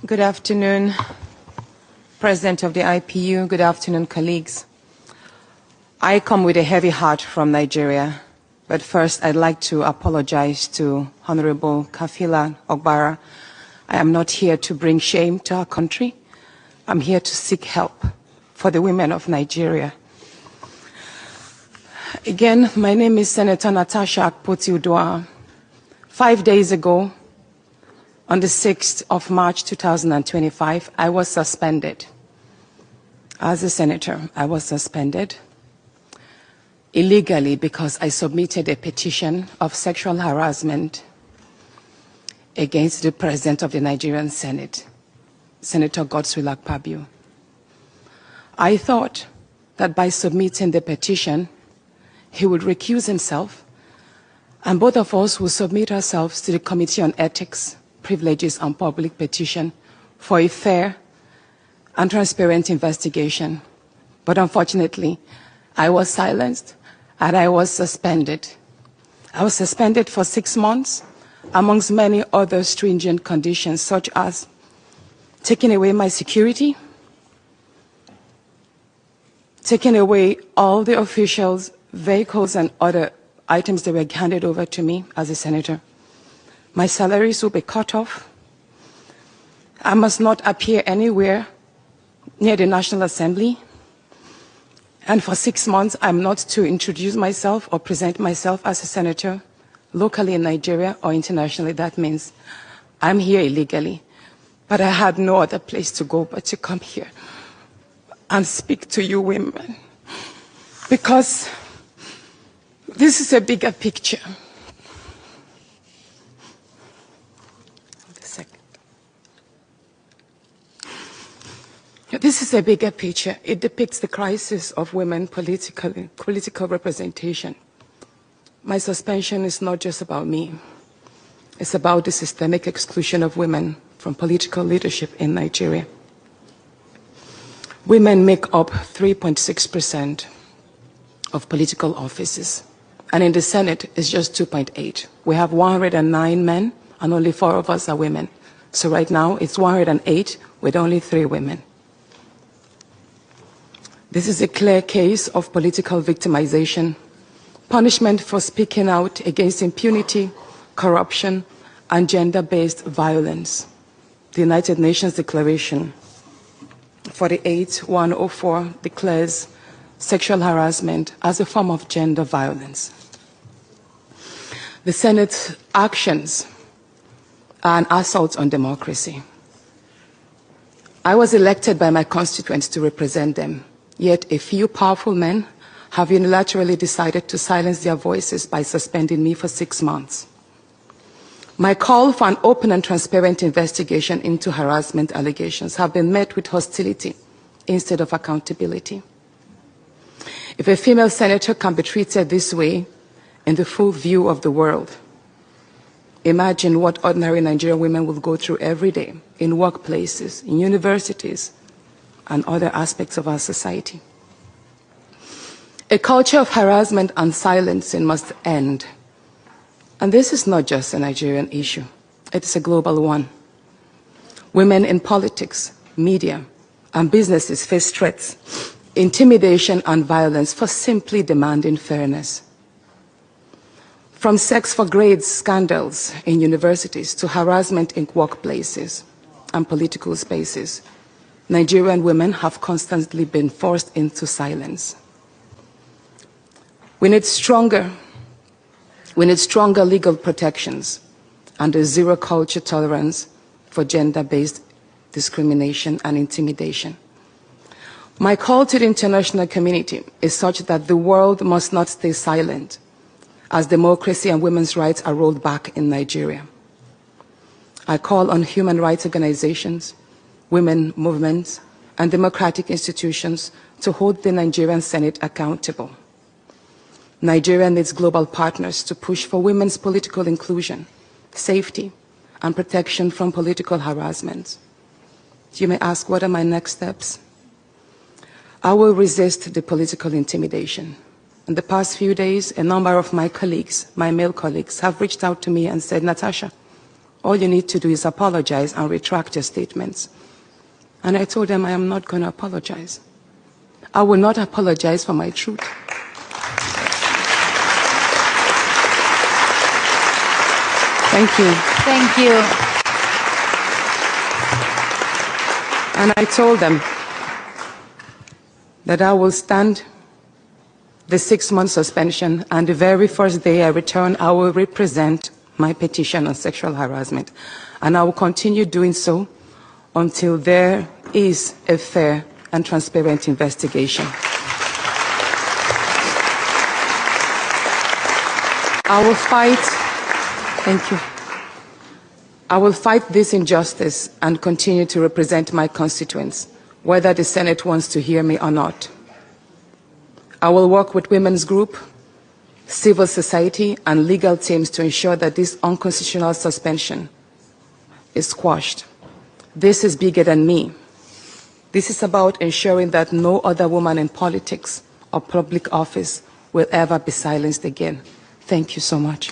Good afternoon, President of the IPU. Good afternoon, colleagues. I come with a heavy heart from Nigeria, but first I'd like to apologize to Honorable Kafila Ogbara. I am not here to bring shame to our country. I'm here to seek help for the women of Nigeria. Again, my name is Senator Natasha Akpoti-Uduaghan. 5 days ago, on the 6th of March 2025, I was suspended. As a senator, I was suspended illegally because I submitted a petition of sexual harassment against the President of the Nigerian Senate, Senator Godswill Akpabio. I thought that by submitting the petition, he would recuse himself, and both of us will submit ourselves to the Committee on Ethics, Privileges and Public Petition for a fair and transparent investigation. But unfortunately, I was silenced and I was suspended. I was suspended for 6 months, amongst many other stringent conditions, such as taking away my security, taking away all the officials, vehicles, and other items that were handed over to me as a senator. My salaries will be cut off. I must not appear anywhere near the National Assembly. And for 6 months, I'm not to introduce myself or present myself as a senator locally in Nigeria or internationally. That means I'm here illegally. But I had no other place to go but to come here and speak to you women. Because this is a bigger picture. This is a bigger picture. It depicts the crisis of women political representation. My suspension is not just about me. It's about the systemic exclusion of women from political leadership in Nigeria. Women make up 3.6% of political offices, and in the Senate, it's just 2.8. We have 109 men, and only 4 of us are women. So right now, it's 108 with only 3 women. This is a clear case of political victimization, punishment for speaking out against impunity, corruption, and gender-based violence. The United Nations Declaration 48/104 declares sexual harassment as a form of gender violence. The Senate's actions are an assault on democracy. I was elected by my constituents to represent them. Yet a few powerful men have unilaterally decided to silence their voices by suspending me for 6 months. My call for an open and transparent investigation into harassment allegations have been met with hostility instead of accountability. If a female senator can be treated this way in the full view of the world, imagine what ordinary Nigerian women will go through every day in workplaces, in universities, and other aspects of our society. A culture of harassment and silencing must end. And this is not just a Nigerian issue. It is a global one. Women in politics, media, and businesses face threats, intimidation, and violence for simply demanding fairness. From sex for grades scandals in universities to harassment in workplaces and political spaces, Nigerian women have constantly been forced into silence. We need stronger legal protections and a zero culture tolerance for gender-based discrimination and intimidation. My call to the international community is such that the world must not stay silent as democracy and women's rights are rolled back in Nigeria. I call on human rights organizations, women movements, and democratic institutions to hold the Nigerian Senate accountable. Nigeria needs global partners to push for women's political inclusion, safety, and protection from political harassment. You may ask, what are my next steps? I will resist the political intimidation. In the past few days, a number of my colleagues, my male colleagues, have reached out to me and said, Natasha, All you need to do is apologize and retract your statements. And I told them I am not going to apologize. I will not apologize for my truth. Thank you. Thank you. And I told them that I will stand the 6-month suspension, and the very first day I return, I will represent my petition on sexual harassment. And I will continue doing so until there is a fair and transparent investigation. I will fight. Thank you. I will fight this injustice and continue to represent my constituents, whether the Senate wants to hear me or not. I will work with women's group, civil society, and legal teams to ensure that this unconstitutional suspension is squashed. This is bigger than me. This is about ensuring that no other woman in politics or public office will ever be silenced again. Thank you so much.